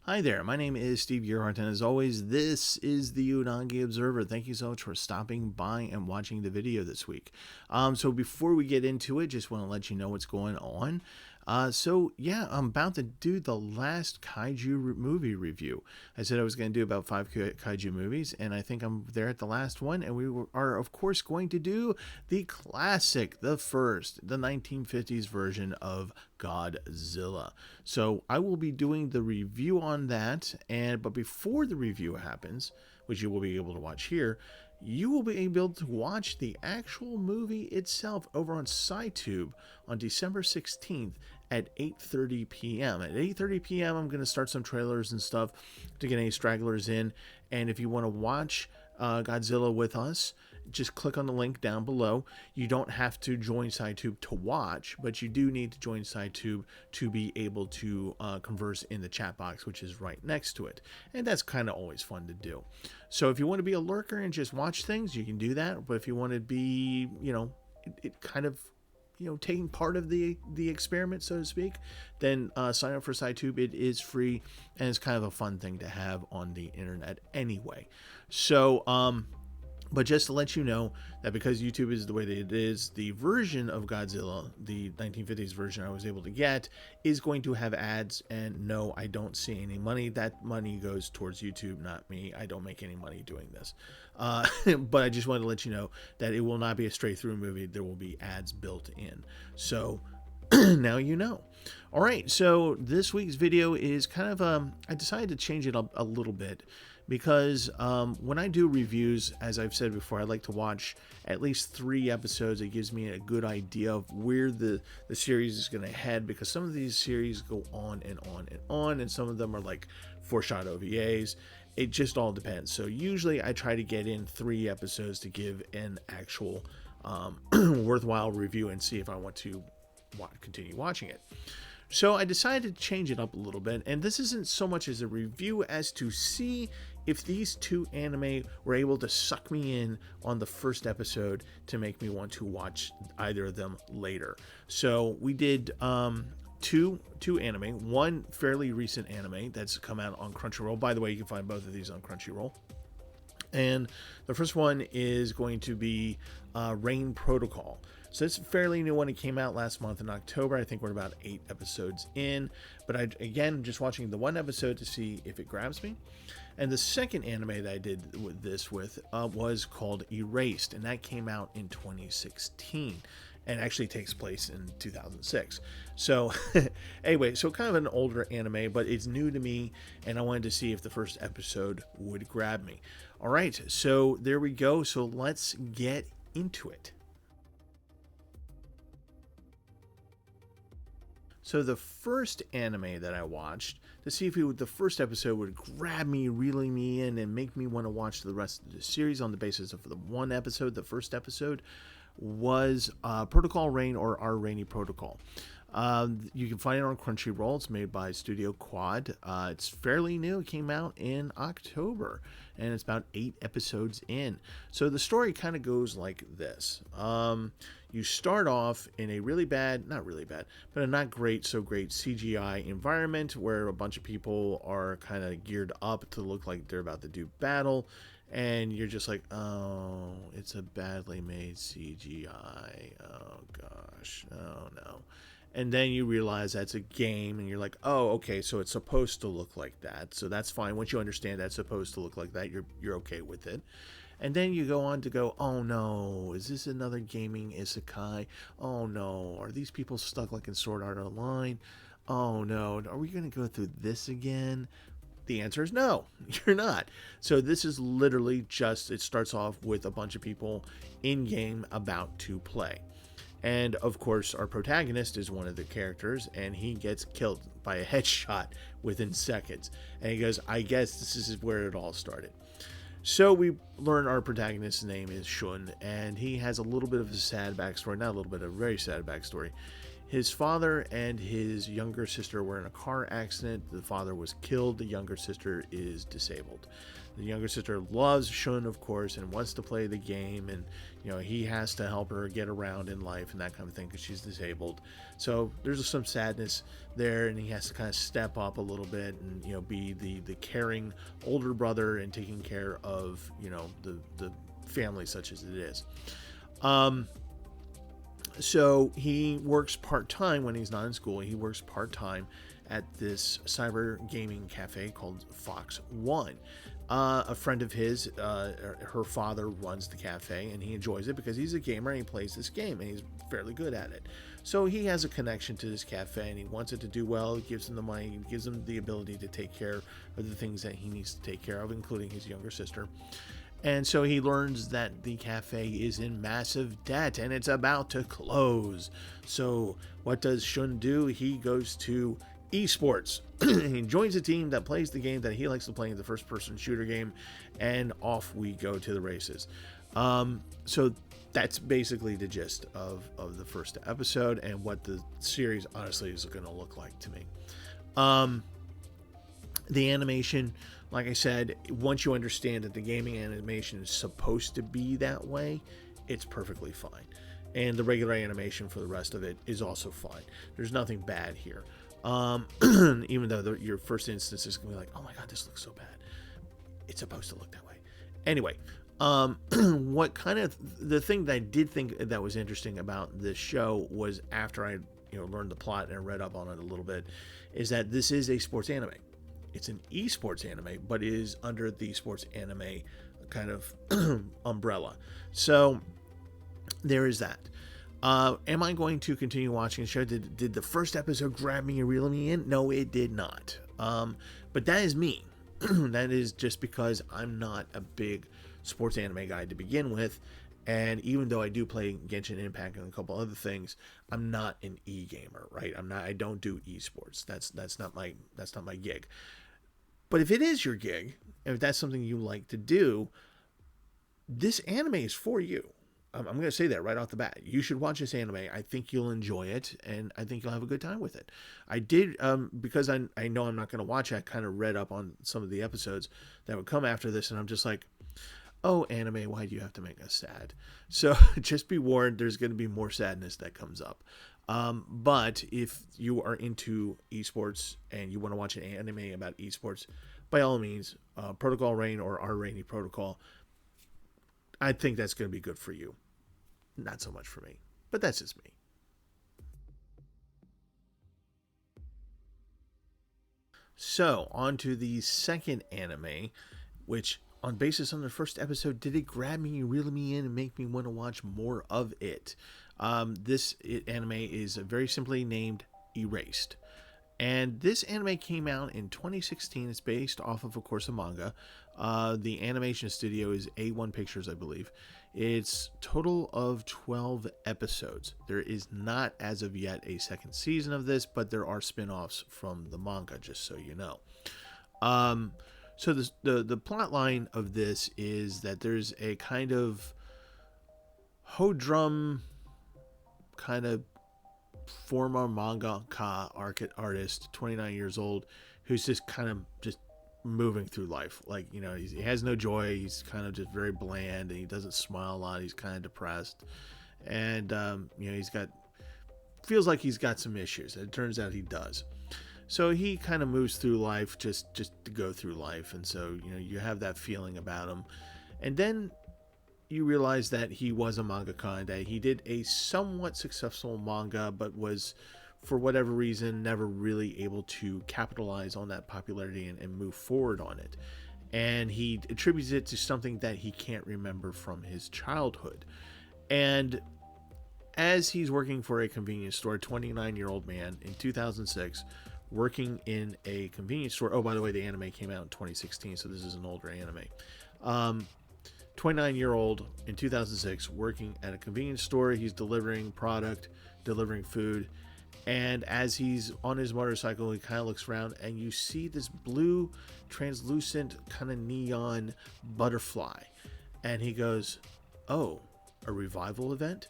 Hi there, my name is Steve Gearhart, and as always, this is the Unagi Observer. Thank you so much for stopping by and watching the video this week. So before we get into it, just want to let you know what's going on. I'm about to do the last kaiju movie review. I said I was going to do about 5 kaiju movies, and I think I'm there at the last one, and are, of course, going to do the classic, the 1950s version of Godzilla. So I will be doing the review on that, but before the review happens, which you will be able to watch here, you will be able to watch the actual movie itself over on CyTube on December 16th at 8:30 p.m. At 8:30 p.m. I'm going to start some trailers and stuff to get any stragglers in, and if you want to watch Godzilla with us, just click on the link down below. You don't have to join CyTube to watch, but you do need to join CyTube to be able to converse in the chat box, which is right next to it. And that's kind of always fun to do. So if you want to be a lurker and just watch things, you can do that. But if you want to be, taking part of the experiment, so to speak, then sign up for CyTube. It is free, and it's kind of a fun thing to have on the internet anyway. So, but just to let you know that because YouTube is the way that it is, the version of Godzilla, the 1950s version I was able to get, is going to have ads. And no, I don't see any money. That money goes towards YouTube, not me. I don't make any money doing this. But I just wanted to let you know that it will not be a straight through movie. There will be ads built in. So now you know. All right, so this week's video is kind of, I decided to change it up a little bit because when I do reviews, as I've said before, I like to watch at least 3 episodes. It gives me a good idea of where the series is going to head, because some of these series go on and on and on, and some of them are like 4-shot OVAs. It just all depends. So usually I try to get in 3 episodes to give an actual worthwhile review and see if I want to continue watching it. So I decided to change it up a little bit, and this isn't so much as a review as to see if these 2 anime were able to suck me in on the first episode to make me want to watch either of them later. So we did two anime, one fairly recent anime that's come out on Crunchyroll. By the way, you can find both of these on Crunchyroll. And the first one is going to be Rain Protocol. So it's a fairly new one. It came out last month in October. I think we're about 8 episodes in. But again, just watching the 1 episode to see if it grabs me. And the second anime that I did this with was called Erased. And that came out in 2016. And actually takes place in 2006. So anyway, so kind of an older anime, but it's new to me. And I wanted to see if the first episode would grab me. All right, so there we go. So let's get into it. So the first anime that I watched to see if the first episode would grab me, reeling me in, and make me want to watch the rest of the series on the basis of the 1 episode, the first episode, was Protocol Rain, or Our Rainy Protocol. You can find it on Crunchyroll. It's made by Studio Quad. It's fairly new. It came out in October, and it's about 8 episodes in. So the story kind of goes like this. You start off in a really bad, not really bad, but a not great, so great CGI environment where a bunch of people are kind of geared up to look like they're about to do battle. And you're just like, oh, it's a badly made CGI. Oh, gosh. Oh, no. And then you realize that's a game, and you're like, oh, okay, so it's supposed to look like that. So that's fine. Once you understand that's supposed to look like that, you're okay with it. And then you go on to go, oh no, is this another gaming isekai? Oh no, are these people stuck like in Sword Art Online? Oh no, are we going to go through this again? The answer is no, you're not. So this is literally just, it starts off with a bunch of people in-game about to play. And of course, our protagonist is one of the characters, and he gets killed by a headshot within seconds. And he goes, I guess this is where it all started. So we learn our protagonist's name is Shun, and he has a little bit of a sad backstory, not a little bit, a very sad backstory. His father and his younger sister were in a car accident. The father was killed. The younger sister is disabled. The younger sister loves Shun, of course, and wants to play the game, and he has to help her get around in life and that kind of thing because she's disabled. So there's some sadness there, and he has to kind of step up a little bit and be the caring older brother and taking care of the family such as it is. So he works part-time when he's not in school. He works part-time at this cyber gaming cafe called Fox One. A friend of his, her father runs the cafe, and he enjoys it because he's a gamer and he plays this game and he's fairly good at it. So he has a connection to this cafe and he wants it to do well. He gives him the money, he gives him the ability to take care of the things that he needs to take care of, including his younger sister. And so he learns that the cafe is in massive debt and it's about to close. So what does Shun do? He goes to esports. He joins a team that plays the game that he likes to play, the first-person shooter game, and off we go to the races. So that's basically the gist of the first episode and what the series honestly is going to look like to me. The animation, like I said, once you understand that the gaming animation is supposed to be that way, it's perfectly fine. And the regular animation for the rest of it is also fine. There's nothing bad here. Even though your first instance is going to be like, oh my god, this looks so bad. It's supposed to look that way. Anyway, what kind of the thing that I did think that was interesting about this show was after I learned the plot and read up on it a little bit, is that this is a sports anime. It's an esports anime, but it is under the sports anime kind of umbrella. So there is that. Am I going to continue watching the show? Did the first episode grab me and reel me in? No, it did not. But that is me. That is just because I'm not a big sports anime guy to begin with. And even though I do play Genshin Impact and a couple other things, I'm not an e-gamer, right? I don't do esports. That's not my gig. But if it is your gig, and if that's something you like to do, this anime is for you. I'm going to say that right off the bat. You should watch this anime. I think you'll enjoy it, and I think you'll have a good time with it. I did, because I know I'm not going to watch it, I kind of read up on some of the episodes that would come after this, and I'm just like, oh, anime, why do you have to make us sad? So just be warned, there's going to be more sadness that comes up. But if you are into esports and you want to watch an anime about esports, by all means, Protocol Rain or Our Rainy Protocol, I think that's going to be good for you. Not so much for me, but that's just me. So, on to the second anime, which, on basis on the first episode, did it grab me, reel me in, and make me want to watch more of it? This anime is very simply named Erased. And this anime came out in 2016. It's based off of course, a manga. The animation studio is A1 Pictures, I believe. It's total of 12 episodes. There is not, as of yet, a second season of this, but there are spin-offs from the manga, just so you know. So the plot line of this is that there's a kind of Hodrum kind of former mangaka artist, 29 years old, who's just kind of just moving through life. Like, he has no joy. He's kind of just very bland, and he doesn't smile a lot. He's kind of depressed, and feels like he's got some issues. It turns out he does. So he kind of moves through life just to go through life, and so you have that feeling about him, and then you realize that he was a mangaka and that he did a somewhat successful manga, but was, for whatever reason, never really able to capitalize on that popularity and move forward on it. And he attributes it to something that he can't remember from his childhood. And as he's working for a convenience store, a 29-year-old man in 2006, working in a convenience store. Oh, by the way, the anime came out in 2016, so this is an older anime. 29-year-old in 2006 working at a convenience store. He's delivering product, delivering food, and as he's on his motorcycle, he kind of looks around and you see this blue translucent kind of neon butterfly, and he goes, oh, a revival event?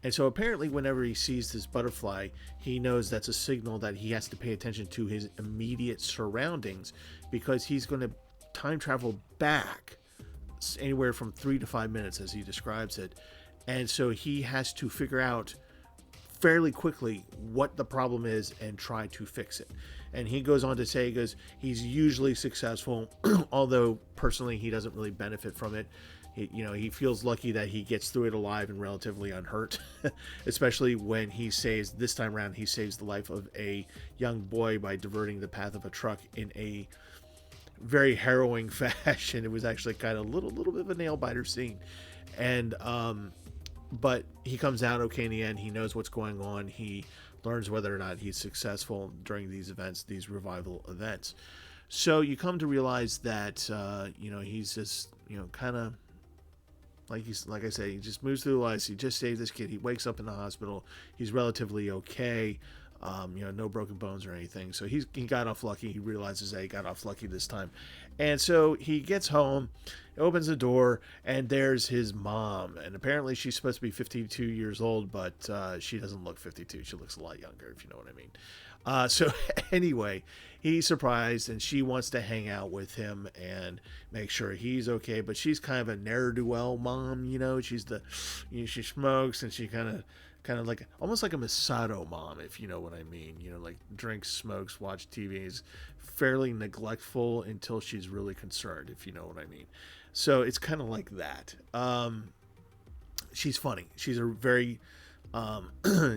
And so apparently whenever he sees this butterfly, he knows that's a signal that he has to pay attention to his immediate surroundings, because he's going to time travel back anywhere from 3 to 5 minutes, as he describes it. And so he has to figure out fairly quickly what the problem is and try to fix it. And he goes on to say, he's usually successful, although personally he doesn't really benefit from it. He feels lucky that he gets through it alive and relatively unhurt, especially when this time around, he saves the life of a young boy by diverting the path of a truck in a very harrowing fashion. It was actually kind of a little bit of a nail biter scene. And, but he comes out okay in the end. He knows what's going on. He learns whether or not he's successful during these events, these revival events. So you come to realize that, he's just, kind of, like I said, he just moves through life. He just saved this kid. He wakes up in the hospital. He's relatively okay. No broken bones or anything. So he got off lucky. He realizes that he got off lucky this time. And so he gets home, opens the door, and there's his mom. And apparently she's supposed to be 52 years old, but she doesn't look 52. She looks a lot younger, if you know what I mean. So anyway, he's surprised, and she wants to hang out with him and make sure he's okay. But she's kind of a ne'er-do-well mom, She's she smokes, and she kind of like almost like a Masato mom, if you know what I mean. Like drinks, smokes, watch TV, is fairly neglectful until she's really concerned, if you know what I mean. So it's kind of like that. She's funny. She's a very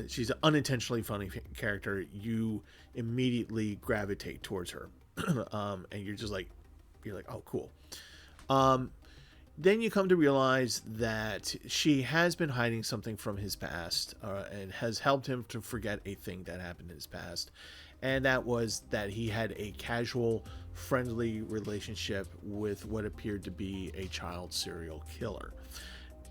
she's an unintentionally funny character. You immediately gravitate towards her, and you're like, oh, cool. Then you come to realize that she has been hiding something from his past, and has helped him to forget a thing that happened in his past. And that was that he had a casual, friendly relationship with what appeared to be a child serial killer.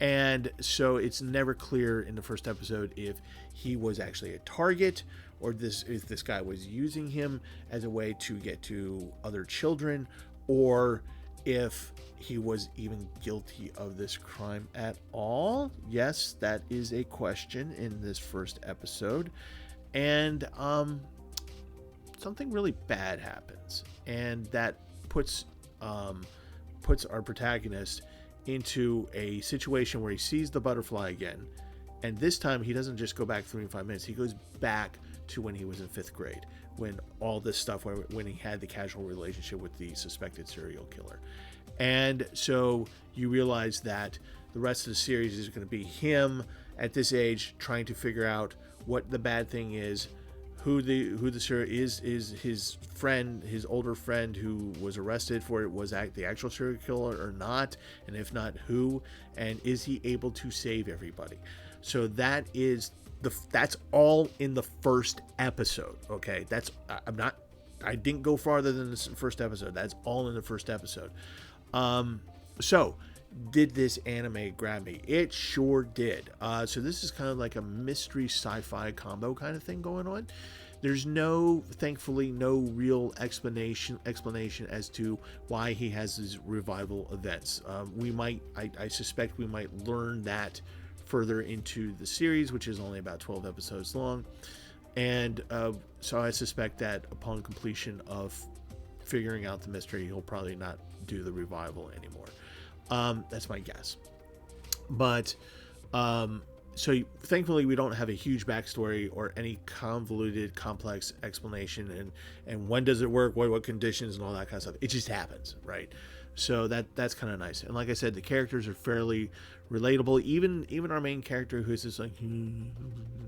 And so it's never clear in the first episode if he was actually a target, or if this guy was using him as a way to get to other children, or if he was even guilty of this crime at all. Yes, that is a question in this first episode. And something really bad happens, and that puts our protagonist into a situation where he sees the butterfly again. And this time he doesn't just go back 3 to 5 minutes. He goes back to when he was in 5th grade, when all this stuff, when he had the casual relationship with the suspected serial killer. And so you realize that the rest of the series is going to be him at this age trying to figure out what the bad thing is, who the serial is his friend, his older friend who was arrested for it, was the actual serial killer or not, and if not, who, and is he able to save everybody? So that's all in the first episode. Okay, I didn't go farther than the first episode. That's all in the first episode. So did this anime grab me? It sure did. So this is kind of like a mystery sci-fi combo kind of thing going on. There's thankfully no real explanation as to why he has these revival events. I suspect we might learn that further into the series, which is only about 12 episodes long. And so I suspect that upon completion of figuring out the mystery, he'll probably not do the revival anymore. That's my guess. But so thankfully we don't have a huge backstory or any convoluted, complex explanation and when does it work, what conditions, and all that kind of stuff. It just happens, right? So that's kind of nice. And like I said, the characters are fairly relatable. Even our main character, who's just like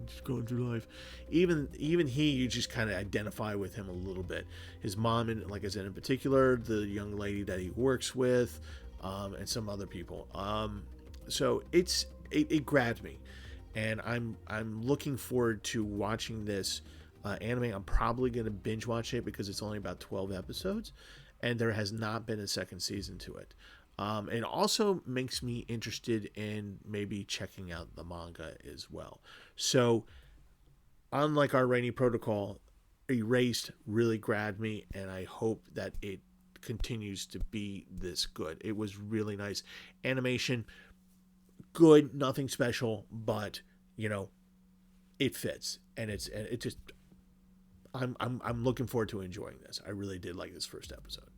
just going through life, even he, you just kind of identify with him a little bit. His mom, and like I said, in particular, the young lady that he works with, and some other people. So it grabbed me, and I'm looking forward to watching this anime. I'm probably going to binge watch it because it's only about 12 episodes. And there has not been a second season to it. It also makes me interested in maybe checking out the manga as well. So, unlike our Rainy Protocol, Erased really grabbed me, and I hope that it continues to be this good. It was really nice. Animation, good, nothing special, but, it fits. And it just... I'm looking forward to enjoying this. I really did like this first episode.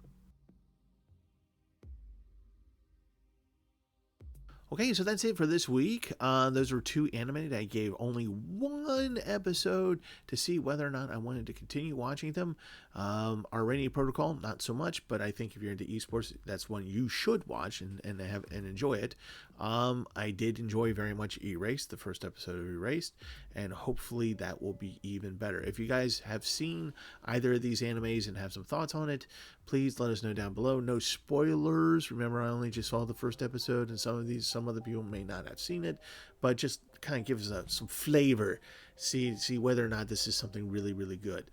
Okay, so that's it for this week. Those were two anime that I gave only one episode to see whether or not I wanted to continue watching them. Our Rainy Protocol, not so much, but I think if you're into esports, that's one you should watch and enjoy it. I did enjoy very much Erased, the first episode of Erased, and hopefully that will be even better. If you guys have seen either of these animes and have some thoughts on it, please let us know down below. No spoilers. Remember, I only just saw the first episode, and some other people may not have seen it, but just kind of gives us some flavor. See whether or not this is something really, really good.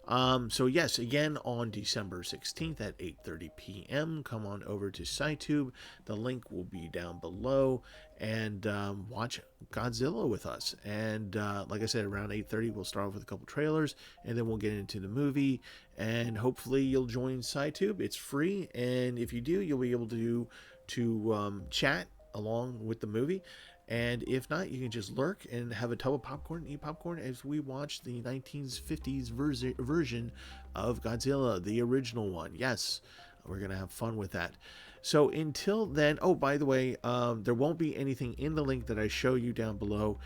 So yes, again on December 16th at 8:30 p.m. come on over to CyTube. The link will be down below, and watch Godzilla with us. And like I said, around 8:30 we'll start off with a couple trailers, and then we'll get into the movie. And hopefully you'll join CyTube. It's free, and if you do, you'll be able to chat along with the movie. And if not, you can just lurk and have a tub of popcorn and eat popcorn as we watch the 1950s version of Godzilla, the original one. Yes, we're going to have fun with that. So until then, oh, by the way, there won't be anything in the link that I show you down below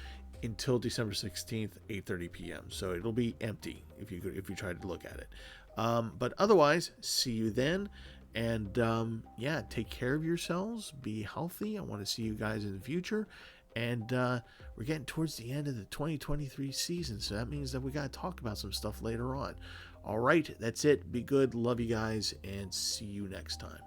until December 16th, 8:30 p.m. So it'll be empty if you try to look at it. But otherwise, see you then. And yeah, take care of yourselves. Be healthy. I want to see you guys in the future. And we're getting towards the end of the 2023 season, so that means that we got to talk about some stuff later on. All right, that's it. Be good. Love you guys, and see you next time.